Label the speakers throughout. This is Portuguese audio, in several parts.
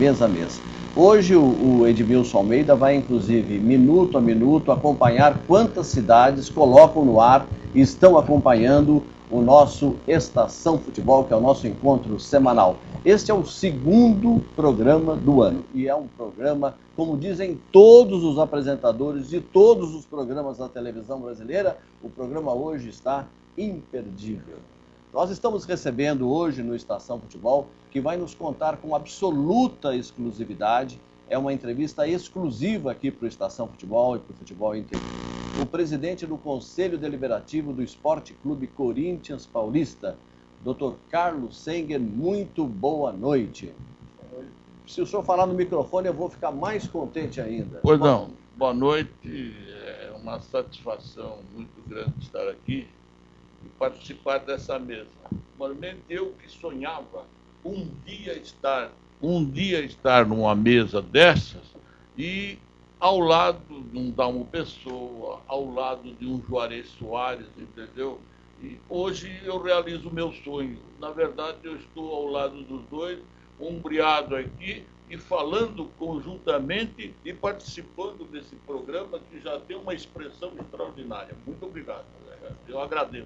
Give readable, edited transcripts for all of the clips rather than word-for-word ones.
Speaker 1: mesa a mesa. Hoje o Edmilson Almeida vai, inclusive, minuto a minuto, acompanhar quantas cidades colocam no ar e estão acompanhando o nosso Estação Futebol, que é o nosso encontro semanal. Este é o segundo programa do ano e é um programa, como dizem todos os apresentadores de todos os programas da televisão brasileira, o programa hoje está imperdível. Nós estamos recebendo hoje no Estação Futebol, que vai nos contar com absoluta exclusividade, é uma entrevista exclusiva aqui para o Estação Futebol e para o Futebol Inteiro, o presidente do Conselho Deliberativo do Esporte Clube Corinthians Paulista, Dr. Carlos Senger. Muito boa noite. Se o senhor falar no microfone, eu vou ficar mais contente ainda.
Speaker 2: Pois não, boa noite, é uma satisfação muito grande estar aqui e participar dessa mesa. Normalmente eu que sonhava um dia estar numa mesa dessas e ao lado de um Dalmo Pessoa, ao lado de um Juarez Soares, entendeu? E hoje eu realizo o meu sonho. Na verdade, eu estou ao lado dos dois, ombreado aqui e falando conjuntamente e participando desse programa que já tem uma expressão extraordinária. Muito obrigado, eu agradeço.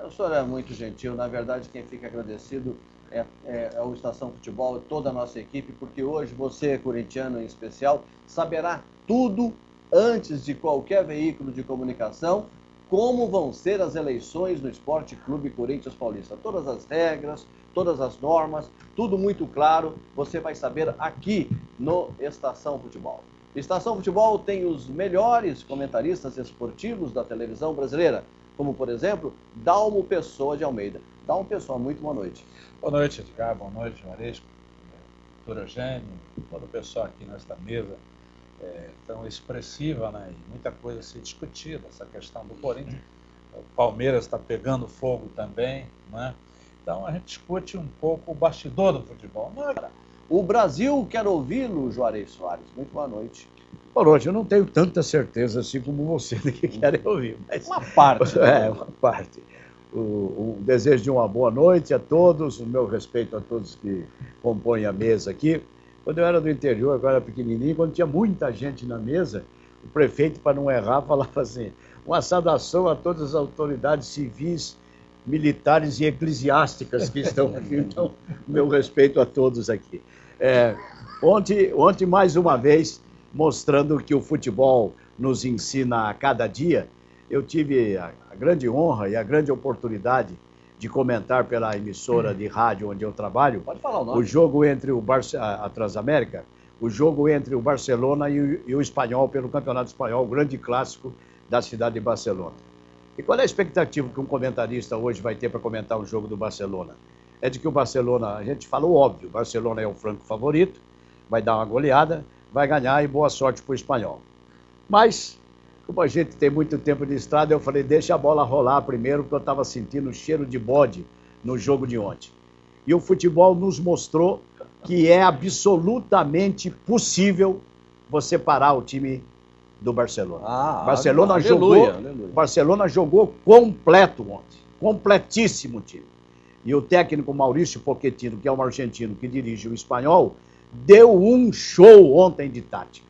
Speaker 1: O senhor é muito gentil. Na verdade, quem fica agradecido é o Estação Futebol, toda a nossa equipe, porque hoje você, corintiano em especial, saberá tudo antes de qualquer veículo de comunicação como vão ser as eleições no Esporte Clube Corinthians Paulista. Todas as regras, todas as normas, tudo muito claro, você vai saber aqui no Estação Futebol. Estação Futebol tem os melhores comentaristas esportivos da televisão brasileira, como, por exemplo, Dalmo Pessoa de Almeida. Dalmo Pessoa, muito boa noite.
Speaker 3: Boa noite, Edgar. Boa noite, Juarez, doutor Eugênio, todo o pessoal aqui nesta mesa tão expressiva, né? E muita coisa a ser discutida, essa questão do Corinthians. O Palmeiras está pegando fogo também, né? Então a gente discute um pouco o bastidor do futebol.
Speaker 1: O Brasil quer ouvi-lo, Juarez Soares. Muito boa noite.
Speaker 4: Boa noite. Eu não tenho tanta certeza assim como você do que querem ouvir. Mas...
Speaker 1: uma parte.
Speaker 4: Uma parte. O desejo de uma boa noite a todos, o meu respeito a todos que compõem a mesa aqui. Quando eu era do interior, agora pequenininho, quando tinha muita gente na mesa, o prefeito, para não errar, falava assim: uma saudação a todas as autoridades civis, militares e eclesiásticas que estão aqui. Então, meu respeito a todos aqui. Ontem, mais uma vez, mostrando que o futebol nos ensina a cada dia, eu tive a grande honra e a grande oportunidade de comentar pela emissora de rádio onde eu trabalho.
Speaker 1: Pode falar o nome.
Speaker 4: O jogo entre a Transamérica, o jogo entre o Barcelona e o Espanhol pelo Campeonato Espanhol, o grande clássico da cidade de Barcelona. E qual é a expectativa que um comentarista hoje vai ter para comentar um jogo do Barcelona? É de que o Barcelona, a gente fala o óbvio, o Barcelona é o franco favorito, vai dar uma goleada, vai ganhar e boa sorte para o Espanhol. Mas, como a gente tem muito tempo de estrada, eu falei, deixa a bola rolar primeiro, porque eu estava sentindo o cheiro de bode no jogo de ontem. E o futebol nos mostrou que é absolutamente possível você parar o time do Barcelona. Barcelona jogou completo ontem, completíssimo time. E o técnico Maurício Pochettino, que é um argentino que dirige o Espanhol, deu um show ontem de tática.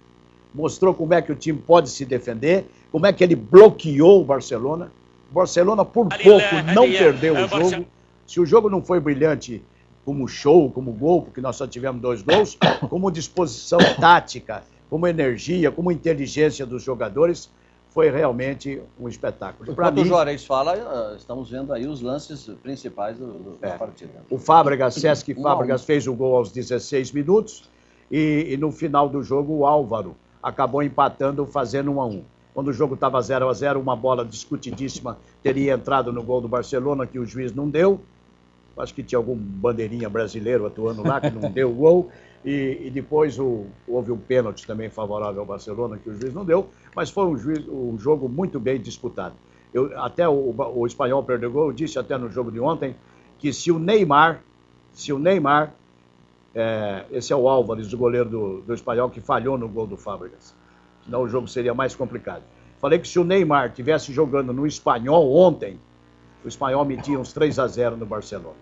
Speaker 4: Mostrou como é que o time pode se defender, como é que ele bloqueou o Barcelona. O Barcelona, por pouco, não perdeu o jogo. Se o jogo não foi brilhante como show, como gol, porque nós só tivemos 2 gols, como disposição tática, como energia, como inteligência dos jogadores, foi realmente um espetáculo.
Speaker 1: Enquanto o Juarez fala, estamos vendo aí os lances principais da partida.
Speaker 4: O Fábregas, Cesc Fábregas, fez o gol aos 16 minutos e no final do jogo o Álvaro acabou empatando, fazendo 1-1. Quando o jogo estava 0-0, uma bola discutidíssima teria entrado no gol do Barcelona, que o juiz não deu. Acho que tinha algum bandeirinha brasileiro atuando lá, que não deu o gol. E depois houve um pênalti também favorável ao Barcelona, que o juiz não deu. Mas foi um jogo muito bem disputado. Até o Espanhol perdeu o gol. Eu disse até no jogo de ontem que se o Neymar, esse é o Álvares, o goleiro do Espanhol, que falhou no gol do Fábregas. Senão o jogo seria mais complicado. Falei que se o Neymar estivesse jogando no Espanhol ontem, o Espanhol metia uns 3-0 no Barcelona.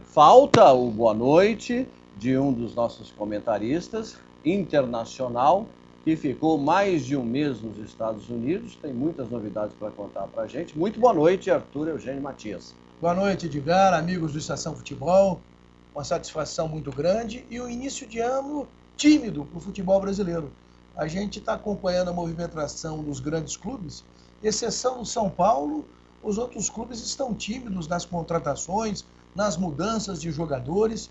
Speaker 1: Falta o boa noite de um dos nossos comentaristas, internacional, que ficou mais de um mês nos Estados Unidos. Tem muitas novidades para contar para a gente. Muito boa noite, Arthur Eugênio Matias.
Speaker 5: Boa noite, Edgar, amigos do Estação Futebol. Uma satisfação muito grande e um início de ano tímido para o futebol brasileiro. A gente está acompanhando a movimentação dos grandes clubes, exceção do São Paulo. Os outros clubes estão tímidos nas contratações, nas mudanças de jogadores.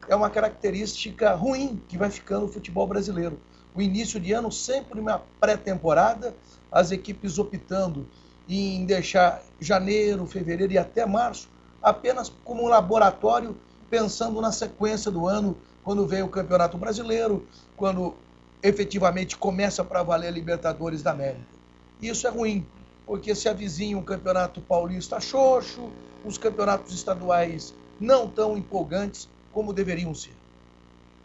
Speaker 5: É uma característica ruim que vai ficando o futebol brasileiro. O início de ano sempre uma pré-temporada, as equipes optando em deixar janeiro, fevereiro e até março apenas como um laboratório, pensando na sequência do ano, quando vem o Campeonato Brasileiro, quando efetivamente começa para valer a Libertadores da América. Isso é ruim, porque se avizinha um Campeonato Paulista xoxo, os campeonatos estaduais não tão empolgantes como deveriam ser.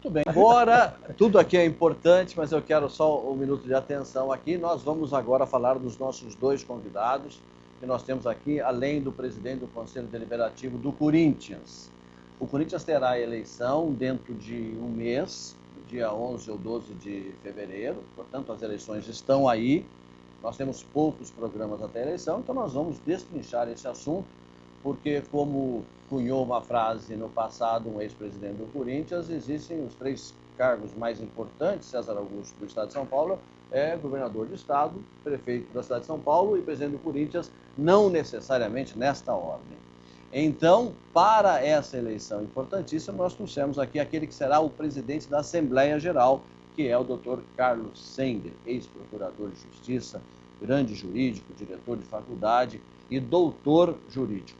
Speaker 1: Muito bem. Agora, tudo aqui é importante, mas eu quero só um minuto de atenção aqui. Nós vamos agora falar dos nossos dois convidados que nós temos aqui, além do presidente do Conselho Deliberativo do Corinthians. O Corinthians terá a eleição dentro de um mês, dia 11 ou 12 de fevereiro, portanto as eleições estão aí. Nós temos poucos programas até a eleição, então nós vamos destrinchar esse assunto, porque como cunhou uma frase no passado um ex-presidente do Corinthians, existem os 3 cargos mais importantes. César Augusto, do Estado de São Paulo, é governador do Estado, prefeito da cidade de São Paulo e presidente do Corinthians, não necessariamente nesta ordem. Então, para essa eleição importantíssima, nós trouxemos aqui aquele que será o presidente da Assembleia Geral, que é o Dr. Carlos Senger, ex-procurador de Justiça, grande jurídico, diretor de faculdade e doutor jurídico.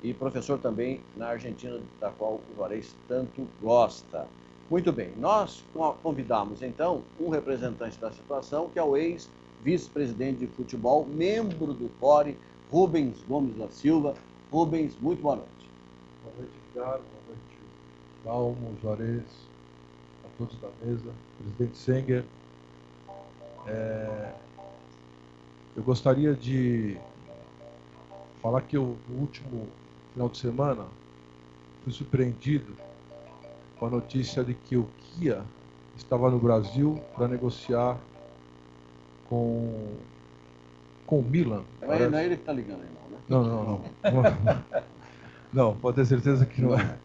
Speaker 1: E professor também na Argentina, da qual o Juarez tanto gosta. Muito bem, nós convidamos então um representante da situação, que é o ex-vice-presidente de futebol, membro do CORE, Rubens Gomes da Silva. Rubens, muito boa noite.
Speaker 6: Boa noite, Edgar. Boa noite, Dalmo, Juarez, a todos da mesa, presidente Senger. Eu gostaria de falar que eu, no último final de semana, fui surpreendido com a notícia de que o Kia estava no Brasil para negociar com o Milan.
Speaker 1: Não é ele que está ligando aí, não, né?
Speaker 6: Não. Não, pode ter certeza que não é.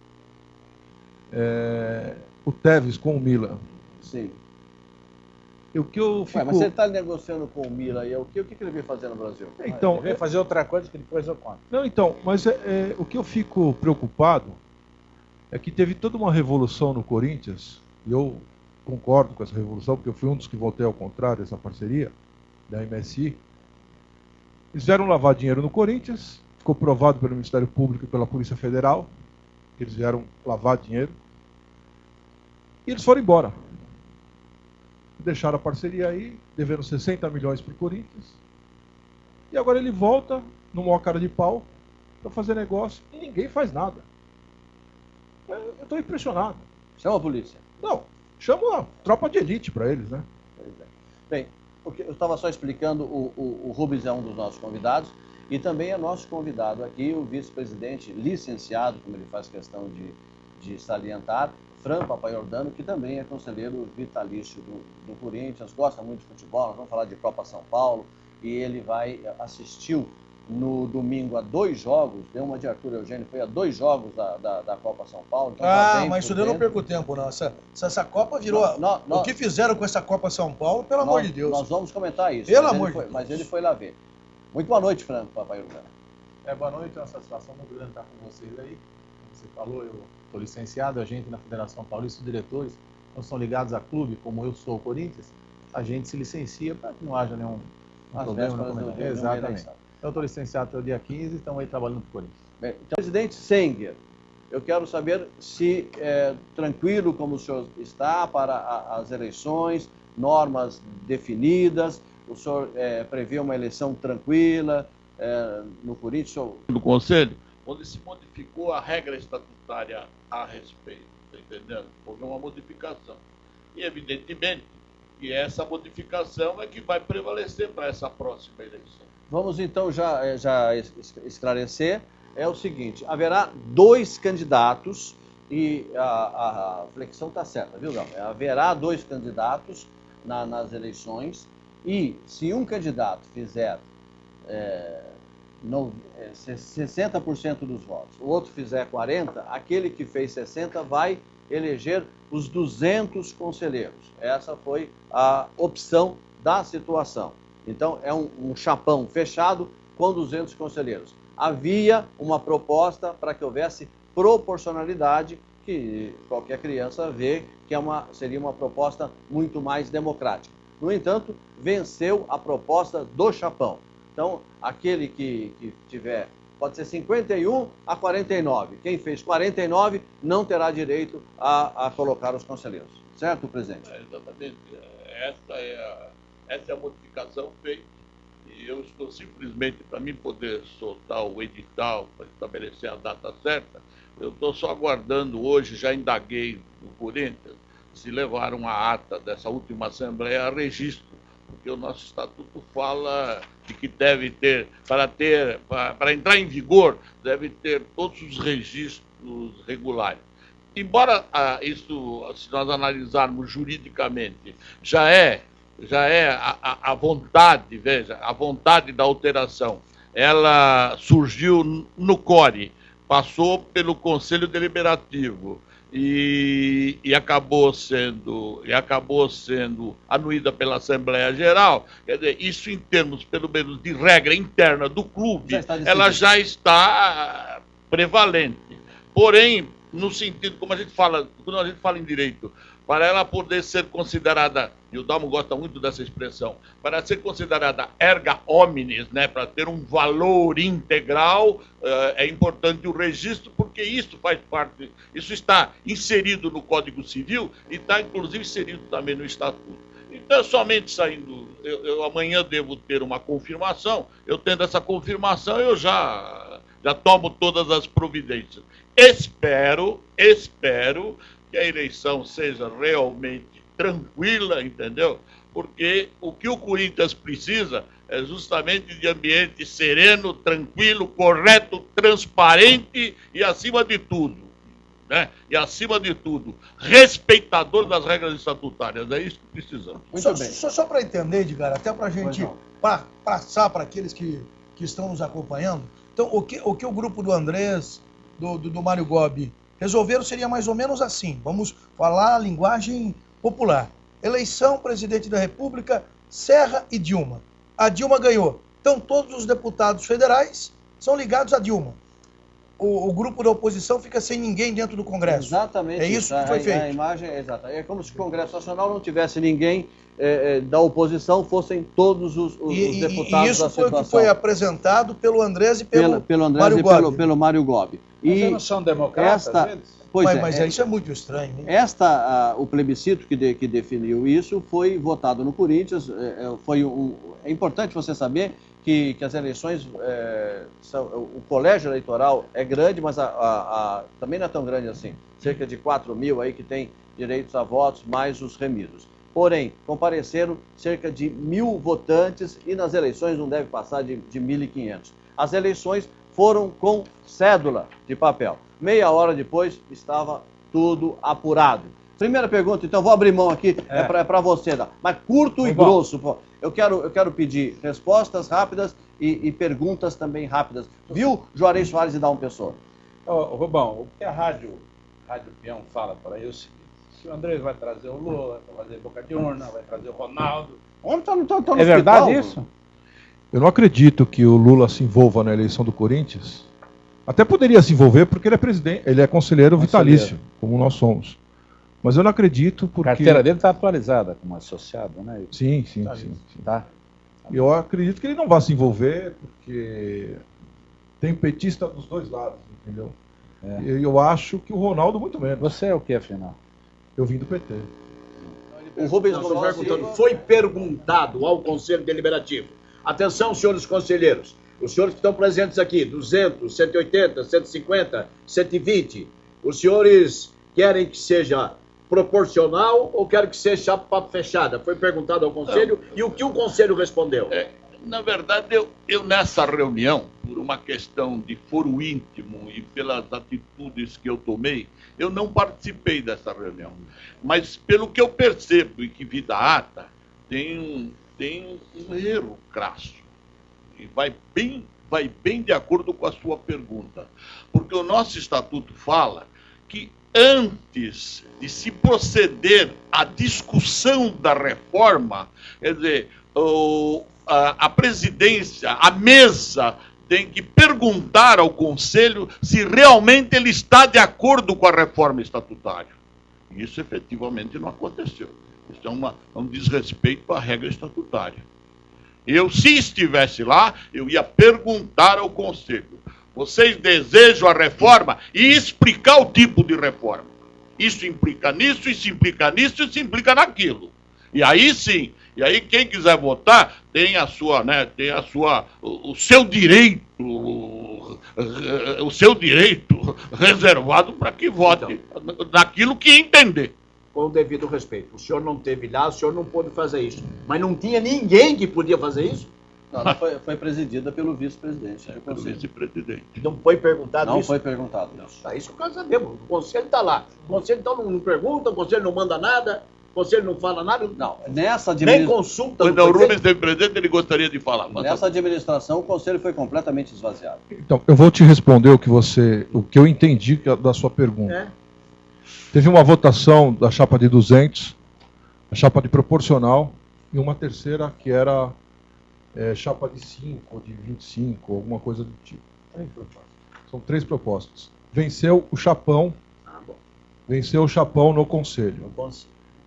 Speaker 6: O Tevez com o Milan.
Speaker 1: Sim.
Speaker 6: O que eu fico...
Speaker 1: Mas se ele está negociando com o Milan aí, o que ele veio fazer no Brasil?
Speaker 3: Então, ele veio fazer outra coisa que depois eu conto.
Speaker 6: Não, então, mas o que eu fico preocupado é que teve toda uma revolução no Corinthians, e eu concordo com essa revolução, porque eu fui um dos que votei ao contrário dessa parceria, da MSI. Eles vieram lavar dinheiro no Corinthians, ficou provado pelo Ministério Público e pela Polícia Federal, que eles vieram lavar dinheiro, e eles foram embora. Deixaram a parceria aí, devendo 60 milhões para o Corinthians, e agora ele volta, no maior cara de pau, para fazer negócio, e ninguém faz nada. Eu estou impressionado.
Speaker 1: Chama a polícia.
Speaker 6: Não, chama a tropa de elite para eles, né?
Speaker 1: Pois é. Bem, eu estava só explicando, o Rubens é um dos nossos convidados, e também é nosso convidado aqui, o vice-presidente licenciado, como ele faz questão de salientar, Fran Papaiordano, que também é conselheiro vitalício do Corinthians, gosta muito de futebol. Nós vamos falar de Copa São Paulo, e ele assistiu no domingo a 2 jogos, deu uma de Arthur Eugênio, foi a 2 jogos da Copa São Paulo. Então
Speaker 5: mas isso daí eu não perco tempo, não. Essa Copa virou... O que fizeram com essa Copa São Paulo, pelo amor de Deus.
Speaker 1: Nós vamos comentar isso.
Speaker 5: Pelo amor de Deus.
Speaker 1: Mas ele foi lá ver. Muito boa noite, Fran Papaiordano.
Speaker 7: Boa noite, é uma satisfação muito grande estar com vocês aí. Como você falou, eu estou licenciado, a gente na Federação Paulista, os diretores não são ligados a clube, como eu sou o Corinthians, a gente se licencia para que não haja nenhum problema. Exatamente. Eu estou licenciado até o dia 15 e estamos aí trabalhando para o Corinthians.
Speaker 1: Bem, então, presidente Senger, eu quero saber se tranquilo como o senhor está para as eleições, normas definidas, o senhor prevê uma eleição tranquila no Corinthians?
Speaker 2: Do Conselho, onde se modificou a regra estatutária a respeito, está entendendo? Houve uma modificação. E, evidentemente, que essa modificação é que vai prevalecer para essa próxima eleição.
Speaker 1: Vamos, então, já esclarecer. É o seguinte, haverá 2 candidatos e a flexão está certa, viu, Gama? Haverá 2 candidatos nas eleições e se um candidato fizer 60% dos votos, o outro fizer 40%, aquele que fez 60% vai eleger os 200 conselheiros. Essa foi a opção da situação. Então, é um chapão fechado com 200 conselheiros. Havia uma proposta para que houvesse proporcionalidade, que qualquer criança vê que seria uma proposta muito mais democrática. No entanto, venceu a proposta do chapão. Então, aquele que tiver, pode ser 51-49. Quem fez 49 não terá direito a colocar os conselheiros. Certo, presidente?
Speaker 2: Exatamente. Essa é a modificação feita. E eu estou simplesmente, para mim poder soltar o edital, para estabelecer a data certa, eu estou só aguardando hoje, já indaguei no Corinthians, se levaram a ata dessa última Assembleia a registro, porque o nosso estatuto fala de que deve ter, para entrar em vigor, deve ter todos os registros regulares. Embora isso, se nós analisarmos juridicamente, já é a vontade, veja, a vontade da alteração, ela surgiu no CORE, passou pelo Conselho Deliberativo e acabou sendo anuída pela Assembleia Geral. Quer dizer, isso em termos, pelo menos, de regra interna do clube, ela já está prevalente. Porém, no sentido, quando a gente fala em direito, para ela poder ser considerada, e o Dalmo gosta muito dessa expressão, para ser considerada erga omnes, né, para ter um valor integral, é importante o registro, porque isso faz parte, isso está inserido no Código Civil e está, inclusive, inserido também no Estatuto. Então, somente saindo, eu amanhã devo ter uma confirmação, eu tendo essa confirmação, eu já tomo todas as providências. Espero que a eleição seja realmente tranquila, entendeu? Porque o que o Corinthians precisa é justamente de ambiente sereno, tranquilo, correto, transparente e, acima de tudo, né? E, acima de tudo, respeitador das regras estatutárias. É isso que precisamos.
Speaker 5: Muito bem. Só para entender, Edgar, até para a gente passar para aqueles que estão nos acompanhando. Então, o que o grupo do Andrés, do Mário Gobi, resolveram seria mais ou menos assim. Vamos falar a linguagem popular. Eleição, presidente da República, Serra e Dilma. A Dilma ganhou. Então, todos os deputados federais são ligados a Dilma. O grupo da oposição fica sem ninguém dentro do Congresso.
Speaker 1: Exatamente.
Speaker 5: É isso que foi feito.
Speaker 1: A imagem é exata. É como se o Congresso Nacional não tivesse ninguém da oposição, fossem todos os deputados da situação.
Speaker 5: E isso foi o que foi apresentado pelo Andrés e pelo
Speaker 1: Mário Gobi.
Speaker 3: Mas não são democratas,
Speaker 5: mas isso é muito estranho. Hein?
Speaker 1: O plebiscito que definiu isso foi votado no Corinthians. É importante você saber que as eleições, o colégio eleitoral é grande, mas também não é tão grande assim. Cerca de 4 mil aí que tem direitos a votos, mais os remidos. Porém, compareceram cerca de 1.000 votantes e nas eleições não deve passar de 1.500. As eleições foram com cédula de papel. Meia hora depois estava tudo apurado. Primeira pergunta, então vou abrir mão aqui, é para você, mas curto e grosso. Pô. Eu quero pedir respostas rápidas e perguntas também rápidas. Viu, Juarez Soares e Dalmo Pessoa?
Speaker 3: Rubão, o que a Rádio Peão fala por aí é o seguinte: se o Andrés vai trazer o Lula, vai trazer Boca de Urna, vai trazer o Ronaldo.
Speaker 1: Onde tá no
Speaker 3: é verdade isso?
Speaker 6: Eu não acredito que o Lula se envolva na eleição do Corinthians. Até poderia se envolver porque ele é presidente, ele é conselheiro vitalício, como nós somos. Mas eu não acredito porque...
Speaker 3: A carteira dele está atualizada como associado, né?
Speaker 6: Sim.
Speaker 3: Tá.
Speaker 6: Eu acredito que ele não vai se envolver porque tem petista dos dois lados, entendeu? Eu acho que o Ronaldo muito menos.
Speaker 3: Você é o que, afinal?
Speaker 6: Eu vim do PT.
Speaker 4: O Rubens perguntando, foi perguntado ao Conselho Deliberativo. Atenção, senhores conselheiros. Os senhores que estão presentes aqui, 200, 180, 150, 120, os senhores querem que seja proporcional ou querem que seja chapa fechada? Foi perguntado ao Conselho e o que o Conselho respondeu?
Speaker 2: Na verdade, eu nessa reunião, por uma questão de foro íntimo e pelas atitudes que eu tomei, eu não participei dessa reunião. Mas, pelo que eu percebo e que vi da ata, tem um erro crasso. E vai bem de acordo com a sua pergunta. Porque o nosso estatuto fala que antes de se proceder à discussão da reforma, quer dizer, a presidência, a mesa, tem que perguntar ao Conselho se realmente ele está de acordo com a reforma estatutária. Isso efetivamente não aconteceu. Isso é um desrespeito à regra estatutária. Se estivesse lá, eu ia perguntar ao Conselho: vocês desejam a reforma? E explicar o tipo de reforma. Isso implica nisso, isso implica nisso, isso implica naquilo. E aí sim, quem quiser votar tem o seu direito reservado para que vote naquilo que entender.
Speaker 4: Com o devido respeito, o senhor não esteve lá, o senhor não pôde fazer isso. Mas não tinha ninguém que podia fazer isso?
Speaker 1: Não, foi presidida pelo vice-presidente.
Speaker 2: Pelo vice-presidente.
Speaker 4: Não foi perguntado isso?
Speaker 1: Não foi perguntado isso.
Speaker 4: Isso eu quero saber. O Conselho está lá. O Conselho então não pergunta, o Conselho não manda nada, o Conselho não fala nada.
Speaker 1: Não, nessa
Speaker 4: nem consulta.
Speaker 2: Quando o Rubens esteve presidente, ele gostaria de falar.
Speaker 1: Nessa administração, o Conselho foi completamente esvaziado.
Speaker 6: Então, eu vou te responder o que eu entendi da sua pergunta. Teve uma votação da chapa de 200, a chapa de proporcional, e uma terceira que era chapa de 5 ou de 25, alguma coisa do tipo. São 3 propostas. Venceu o Chapão no Conselho.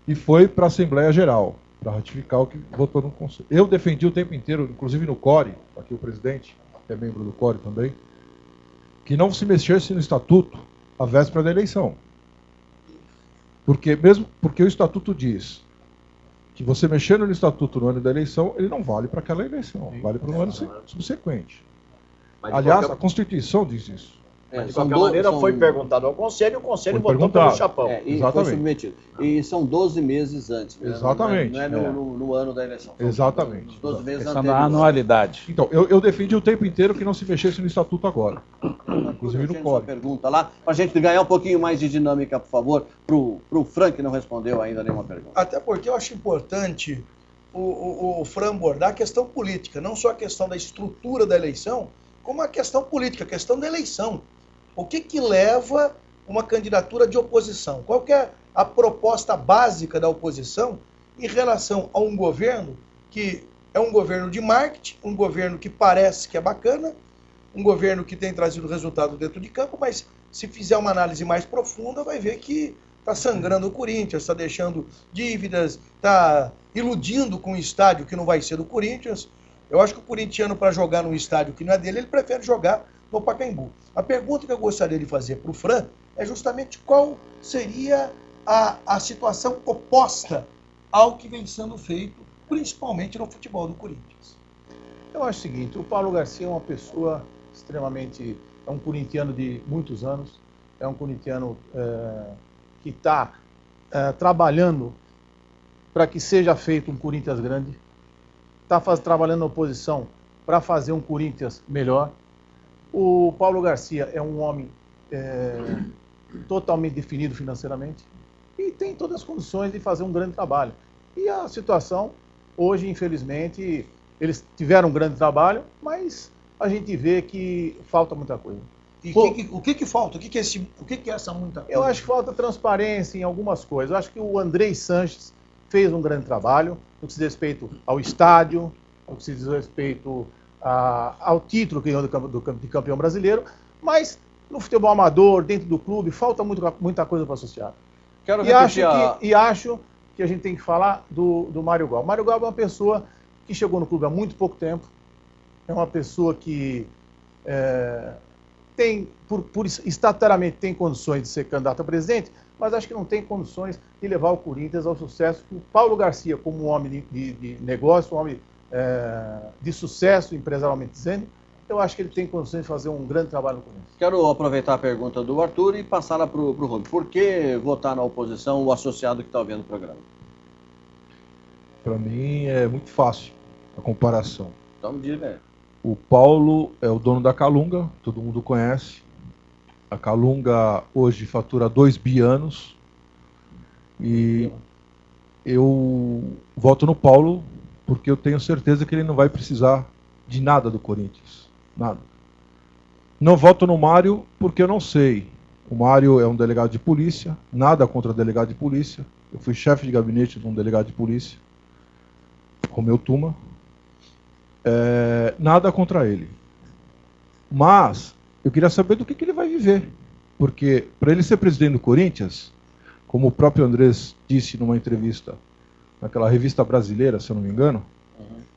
Speaker 6: E foi para a Assembleia Geral, para ratificar o que votou no Conselho. Eu defendi o tempo inteiro, inclusive no CORE, aqui o presidente, que é membro do CORE também, que não se mexesse no Estatuto à véspera da eleição. Porque o Estatuto diz que você mexendo no Estatuto no ano da eleição, ele não vale para aquela eleição, vale para o ano subsequente. Aliás, a Constituição diz isso.
Speaker 4: De qualquer maneira, foi perguntado ao Conselho e o Conselho votou pelo Chapão.
Speaker 1: E foi submetido. E são 12 meses antes.
Speaker 6: Exatamente.
Speaker 1: Não é no ano da eleição.
Speaker 6: Exatamente.
Speaker 1: 12 meses
Speaker 3: antes. Da anualidade.
Speaker 6: Então, eu defendi o tempo inteiro que não se mexesse no Estatuto agora. Inclusive no CORE.
Speaker 1: Pergunta lá, para a gente ganhar um pouquinho mais de dinâmica, por favor, para o Fran, que não respondeu ainda nenhuma pergunta.
Speaker 5: Até porque eu acho importante o Fran abordar a questão política, não só a questão da estrutura da eleição, como a questão política, a questão da eleição. O que leva uma candidatura de oposição? Qual que é a proposta básica da oposição em relação a um governo que é um governo de marketing, um governo que parece que é bacana, um governo que tem trazido resultado dentro de campo, mas se fizer uma análise mais profunda, vai ver que está sangrando o Corinthians, está deixando dívidas, está iludindo com um estádio que não vai ser do Corinthians. Eu acho que o corintiano, para jogar num estádio que não é dele, ele prefere jogar no Pacaembu. A pergunta que eu gostaria de fazer para o Fran é justamente qual seria a situação oposta ao que vem sendo feito, principalmente no futebol do Corinthians.
Speaker 7: Eu acho o seguinte, o Paulo Garcia é uma pessoa extremamente... é um corintiano de muitos anos, é um corintiano que está trabalhando para que seja feito um Corinthians grande, está trabalhando na oposição para fazer um Corinthians melhor. O Paulo Garcia é um homem totalmente definido financeiramente e tem todas as condições de fazer um grande trabalho. E a situação, hoje, infelizmente, eles tiveram um grande trabalho, mas a gente vê que falta muita coisa.
Speaker 5: E o que falta? O que é essa muita coisa?
Speaker 7: Eu acho que falta transparência em algumas coisas. Eu acho que o Andrei Sanches fez um grande trabalho no que se diz respeito ao estádio, no que se diz respeito ao título que ganhou de campeão brasileiro, mas no futebol amador, dentro do clube, falta muita coisa para associar. E acho que a gente tem que falar do Mário Gal. O Mário Gal é uma pessoa que chegou no clube há muito pouco tempo, é uma pessoa que estatutariamente tem condições de ser candidato a presidente, mas acho que não tem condições de levar o Corinthians ao sucesso que o Paulo Garcia, como um homem de negócio, um homem de sucesso, empresarialmente dizendo, eu acho que ele tem condições de fazer um grande trabalho no Corinthians.
Speaker 1: Quero aproveitar a pergunta do Arthur e passá-la para o Rubens. Por que votar na oposição o associado que está ouvindo o programa?
Speaker 6: Para mim é muito fácil a comparação.
Speaker 1: Então me diga.
Speaker 6: O Paulo é o dono da Calunga, todo mundo conhece. A Calunga hoje fatura 2 bi anos. E eu voto no Paulo porque eu tenho certeza que ele não vai precisar de nada do Corinthians. Nada. Não voto no Mário porque eu não sei. O Mário é um delegado de polícia, nada contra delegado de polícia. Eu fui chefe de gabinete de um delegado de polícia, Romeu Tuma. Nada contra ele. Mas eu queria saber do que ele vai viver. Porque para ele ser presidente do Corinthians, como o próprio Andrés disse numa entrevista naquela revista brasileira, se eu não me engano,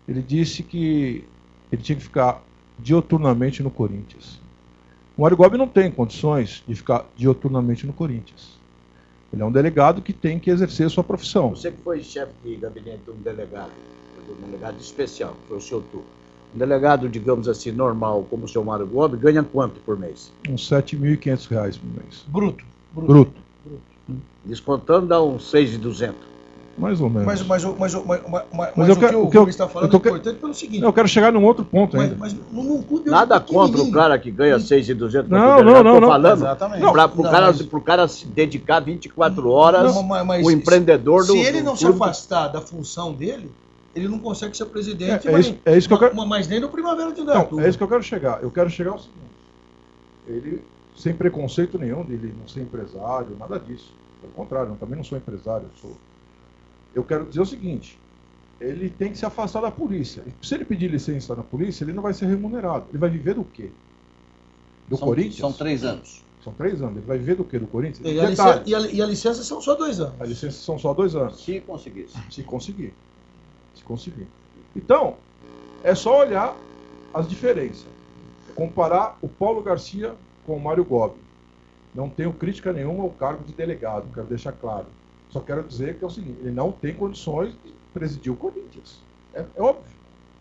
Speaker 6: ele disse que ele tinha que ficar dioturnamente no Corinthians. O Mário Gobi não tem condições de ficar dioturnamente no Corinthians. Ele é um delegado que tem que exercer a sua profissão.
Speaker 4: Você que foi chefe de gabinete de um delegado especial, que foi o seu turno. Um delegado, digamos assim, normal, como o seu Mário Gobi, ganha quanto por mês?
Speaker 6: Uns R$7.500 por mês.
Speaker 5: Bruto.
Speaker 4: Descontando dá uns 6.200.
Speaker 6: Mais ou menos.
Speaker 5: Mas o que o Rubens está falando é importante pelo seguinte.
Speaker 6: Eu quero chegar num outro ponto ainda.
Speaker 5: Mas num clube
Speaker 4: nada contra o cara que ganha 6.200.
Speaker 6: Não.
Speaker 4: Estou falando
Speaker 7: Exatamente.
Speaker 4: para o cara se dedicar 24 horas, o empreendedor do
Speaker 5: se ele não
Speaker 4: do
Speaker 5: se afastar da função dele, ele não consegue ser presidente,
Speaker 6: é isso que eu quero...
Speaker 5: mas nem no Primavera de
Speaker 6: Não, é isso que eu quero chegar. Eu quero chegar ao seguinte. Ele, sem preconceito nenhum dele não ser empresário, nada disso. Pelo contrário, eu também não sou empresário. Eu quero dizer o seguinte, ele tem que se afastar da polícia. Se ele pedir licença na polícia, ele não vai ser remunerado. Ele vai viver do quê? Do Corinthians?
Speaker 1: São 3 anos.
Speaker 6: São 3 anos. Ele vai viver do quê? Do Corinthians?
Speaker 5: E a licença são só 2 anos.
Speaker 6: A licença são só 2 anos.
Speaker 1: Se conseguisse.
Speaker 6: Se conseguir. Então, é só olhar as diferenças. Comparar o Paulo Garcia com o Mário Gobi. Não tenho crítica nenhuma ao cargo de delegado, quero deixar claro. Só quero dizer que é o seguinte, ele não tem condições de presidir o Corinthians. É óbvio.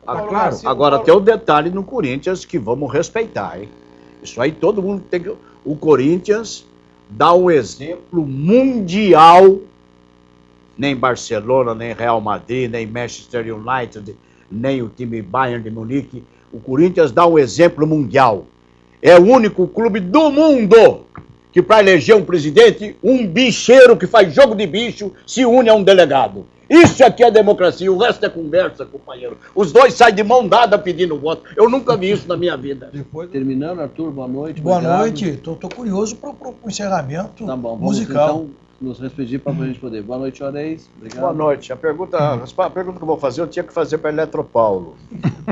Speaker 4: Claro.
Speaker 6: Garcia,
Speaker 4: Agora tem um detalhe no Corinthians que vamos respeitar, hein? Isso aí todo mundo tem que... O Corinthians dá um exemplo mundial, nem Barcelona, nem Real Madrid, nem Manchester United, nem o time Bayern de Munique. O Corinthians dá um exemplo mundial. É o único clube do mundo que para eleger um presidente, um bicheiro que faz jogo de bicho se une a um delegado. Isso aqui é democracia, o resto é conversa, companheiro. Os dois saem de mão dada pedindo voto. Eu nunca vi isso na minha vida.
Speaker 1: Terminando, Arthur, boa noite.
Speaker 5: Boa noite, tô curioso para o encerramento
Speaker 1: tá bom,
Speaker 5: musical.
Speaker 1: Vamos então nos despedir para a gente poder. Boa noite, Juarez. Obrigado.
Speaker 4: Boa noite. A pergunta que eu vou fazer, eu tinha que fazer para Eletropaulo.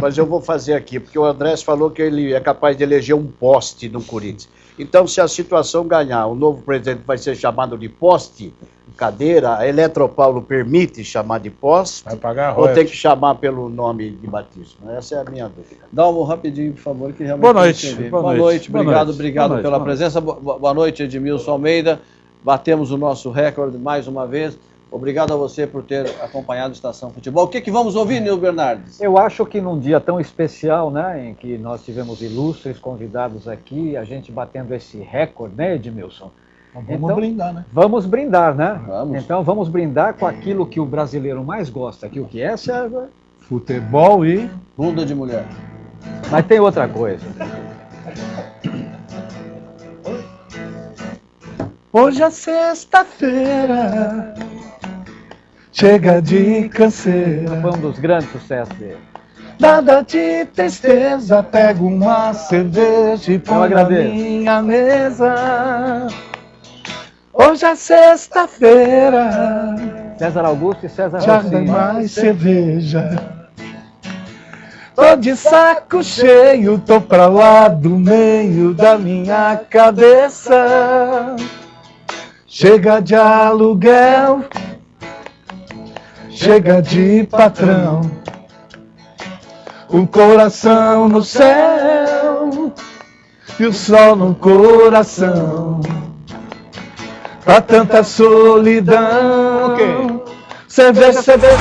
Speaker 4: Mas eu vou fazer aqui, porque o Andrés falou que ele é capaz de eleger um poste no Corinthians. Então, se a situação ganhar, o novo presidente vai ser chamado de poste, cadeira, a Eletropaulo permite chamar de poste,
Speaker 3: Vai pagar
Speaker 4: ou tem que chamar pelo nome de batismo? Essa é a minha dúvida.
Speaker 1: Dá um rapidinho, por favor, que realmente...
Speaker 6: Boa noite.
Speaker 1: Boa noite. Obrigado pela presença. Boa noite, Edmilson Almeida. Batemos o nosso recorde mais uma vez. Obrigado a você por ter acompanhado a Estação Futebol. O que vamos ouvir, Nil Bernardes?
Speaker 8: Eu acho que num dia tão especial, né, em que nós tivemos ilustres convidados aqui, a gente batendo esse recorde, né, Edmilson?
Speaker 5: Vamos brindar, né?
Speaker 8: Vamos brindar, né?
Speaker 1: Vamos.
Speaker 8: Então vamos brindar com aquilo que o brasileiro mais gosta. Que o que é, César?
Speaker 7: Futebol e...
Speaker 1: Bunda de mulher.
Speaker 8: Mas tem outra coisa.
Speaker 7: Hoje é sexta-feira, chega de canseira,
Speaker 8: Foi um dos grandes sucessos dele.
Speaker 7: nada de tristeza, pego uma cerveja e põe na
Speaker 8: agradeço.
Speaker 7: minha mesa. Hoje é sexta-feira,
Speaker 8: César Augusto e César
Speaker 7: já tem
Speaker 8: Rossini.
Speaker 7: mais cerveja. Tô de saco cheio, tô pra lá do meio da minha cabeça. Chega de aluguel, chega de patrão. O coração no céu e o sol no coração. Pra tanta solidão, cerveja, cerveja.